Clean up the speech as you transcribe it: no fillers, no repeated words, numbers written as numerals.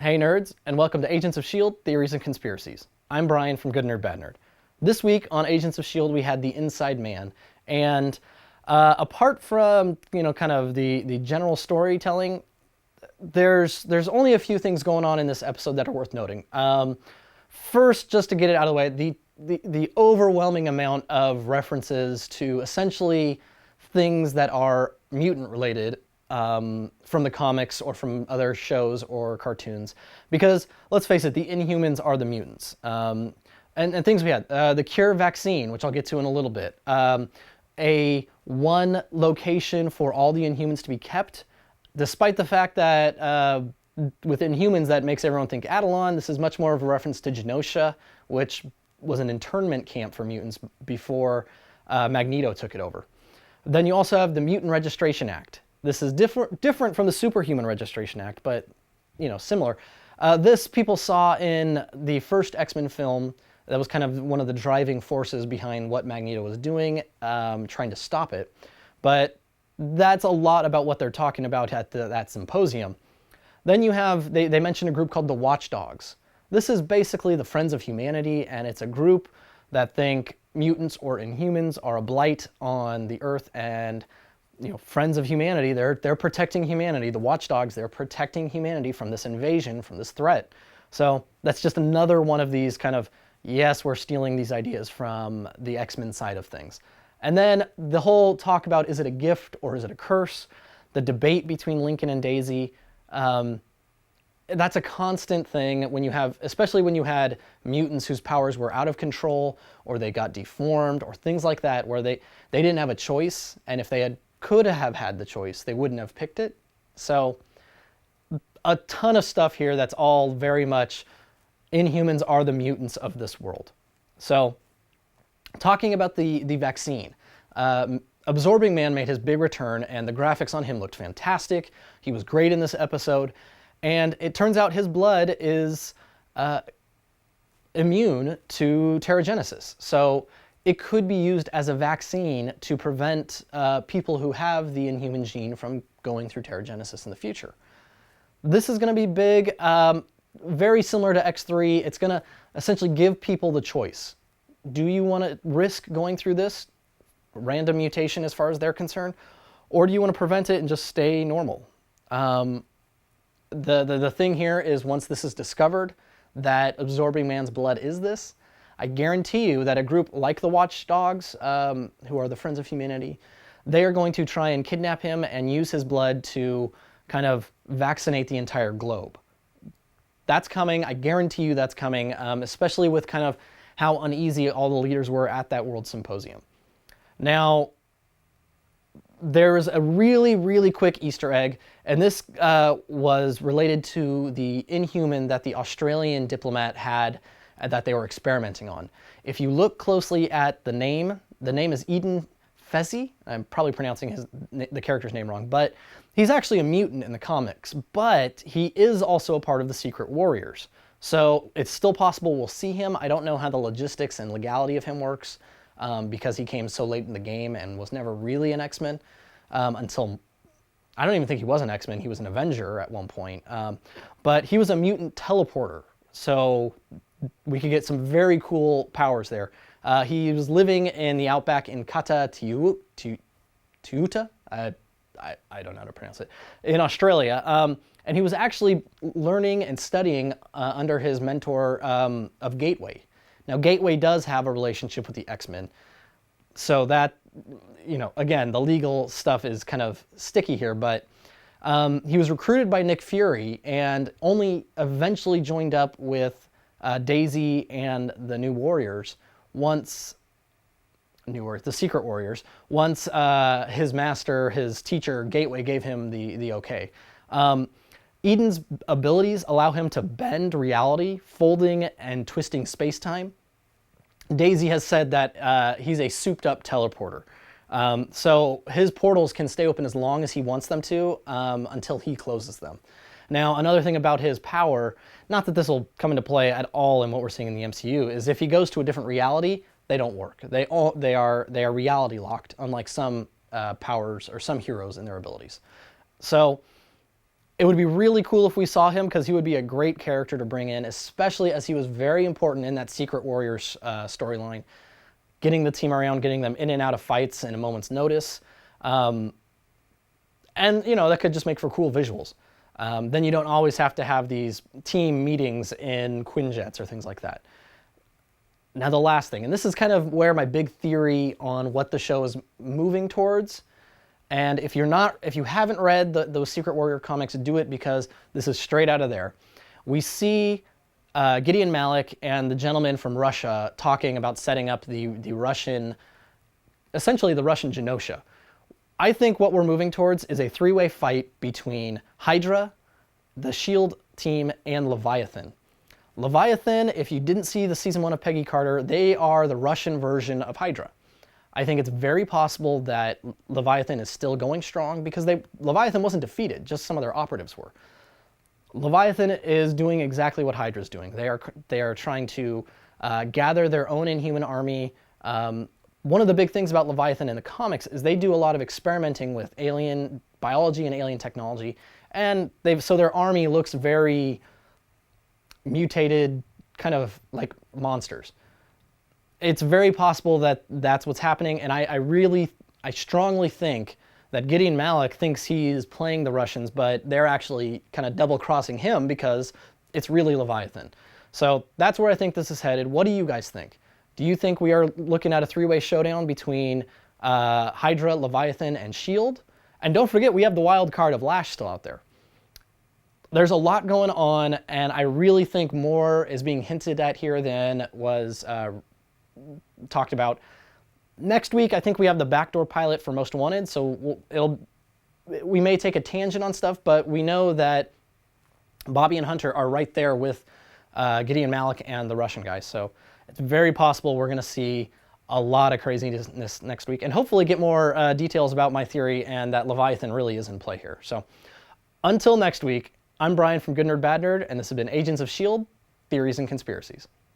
Hey nerds, and welcome to Agents of S.H.I.E.L.D. Theories and Conspiracies. I'm Brian from Good Nerd Bad Nerd. This week on Agents of S.H.I.E.L.D. we had the Inside Man, and apart from, kind of the general storytelling, there's only a few things going on in this episode that are worth noting. First, just to get it out of the way, the overwhelming amount of references to essentially things that are mutant related from the comics or from other shows or cartoons. Because, let's face it, the Inhumans are the mutants. And things we had. The cure vaccine, which I'll get to in a little bit. A one location for all the Inhumans to be kept, despite the fact that with Inhumans that makes everyone think Adelon. This is much more of a reference to Genosha, which was an internment camp for mutants before Magneto took it over. Then you also have the Mutant Registration Act. This is different from the Superhuman Registration Act, but similar. This people saw in the first X-Men film. That was kind of one of the driving forces behind what Magneto was doing, trying to stop it. But that's a lot about what they're talking about at that symposium. Then you have, they mentioned a group called the Watchdogs. This is basically the Friends of Humanity, and it's a group that think mutants or Inhumans are a blight on the Earth, and Friends of Humanity, they're protecting humanity. The Watchdogs, they're protecting humanity from this invasion, from this threat. So that's just another one of these kind of, yes, we're stealing these ideas from the X-Men side of things. And then the whole talk about, is it a gift or is it a curse? The debate between Lincoln and Daisy, that's a constant thing when you have, especially when you had mutants whose powers were out of control, or they got deformed, or things like that, where they didn't have a choice, and if they could have had the choice, they wouldn't have picked it. So a ton of stuff here that's all very much Inhumans are the mutants of this world. So talking about the vaccine, Absorbing Man made his big return, and the graphics on him looked fantastic. He was great in this episode, and it turns out his blood is immune to Terrigenesis. So it could be used as a vaccine to prevent people who have the Inhuman gene from going through Terrigenesis in the future. This is going to be big, very similar to X3. It's going to essentially give people the choice. Do you want to risk going through this random mutation as far as they're concerned, or do you want to prevent it and just stay normal? The thing here is, once this is discovered that Absorbing Man's blood is this, I guarantee you that a group like the Watchdogs, who are the Friends of Humanity, they are going to try and kidnap him and use his blood to kind of vaccinate the entire globe. That's coming. I guarantee you that's coming, especially with kind of how uneasy all the leaders were at that World Symposium. Now, there's a really, really quick Easter egg, and this was related to the Inhuman that the Australian diplomat had that they were experimenting on. If you look closely at the name is Eden Fezzi. I'm probably pronouncing the character's name wrong, but he's actually a mutant in the comics, but he is also a part of the Secret Warriors. So it's still possible we'll see him. I don't know how the logistics and legality of him works, because he came so late in the game and was never really an X-Men until, I don't even think he was an X-Men, he was an Avenger at one point. But he was a mutant teleporter, so we could get some very cool powers there. He was living in the outback in Kata Teuta? I don't know how to pronounce it, in Australia. And he was actually learning and studying under his mentor of Gateway. Now, Gateway does have a relationship with the X-Men, so that, again, the legal stuff is kind of sticky here, but he was recruited by Nick Fury and only eventually joined up with Daisy and the New Warriors the Secret Warriors, once his master, his teacher, Gateway, gave him the okay. Eden's abilities allow him to bend reality, folding and twisting space-time. Daisy has said that he's a souped-up teleporter. So his portals can stay open as long as he wants them to, until he closes them. Now, another thing about his power, not that this will come into play at all in what we're seeing in the MCU, is if he goes to a different reality, they don't work. They are reality locked, unlike some powers or some heroes in their abilities. So It would be really cool if we saw him, because he would be a great character to bring in, especially as he was very important in that Secret Warriors storyline, getting the team around, getting them in and out of fights in a moment's notice. And, you know, that could just make for cool visuals. Then you don't always have to have these team meetings in Quinjets or things like that. Now the last thing, and this is kind of where my big theory on what the show is moving towards, and if you haven't read those Secret Warrior comics, do it, because this is straight out of there. We see Gideon Malik and the gentleman from Russia talking about setting up the Russian, essentially the Russian Genosha. I think what we're moving towards is a three-way fight between Hydra, the SHIELD team, and Leviathan. Leviathan, if you didn't see the season 1 of Peggy Carter, they are the Russian version of Hydra. I think it's very possible that Leviathan is still going strong, because Leviathan wasn't defeated, just some of their operatives were. Leviathan is doing exactly what Hydra is doing. They are trying to gather their own Inhuman army. One of the big things about Leviathan in the comics is they do a lot of experimenting with alien biology and alien technology, and so their army looks very mutated, kind of like monsters. It's very possible that that's what's happening, and I strongly think that Gideon Malik thinks he's playing the Russians, but they're actually kind of double-crossing him, because it's really Leviathan. So that's where I think this is headed. What do you guys think? Do you think we are looking at a three-way showdown between Hydra, Leviathan, and SHIELD? And don't forget, we have the wild card of Lash still out there. There's a lot going on, and I really think more is being hinted at here than was talked about. Next week, I think we have the backdoor pilot for Most Wanted, so we may take a tangent on stuff, but we know that Bobby and Hunter are right there with Gideon Malik and the Russian guys, so it's very possible we're going to see a lot of craziness next week, and hopefully get more details about my theory and that Leviathan really is in play here. So until next week, I'm Brian from Good Nerd Bad Nerd, and this has been Agents of S.H.I.E.L.D. Theories and Conspiracies.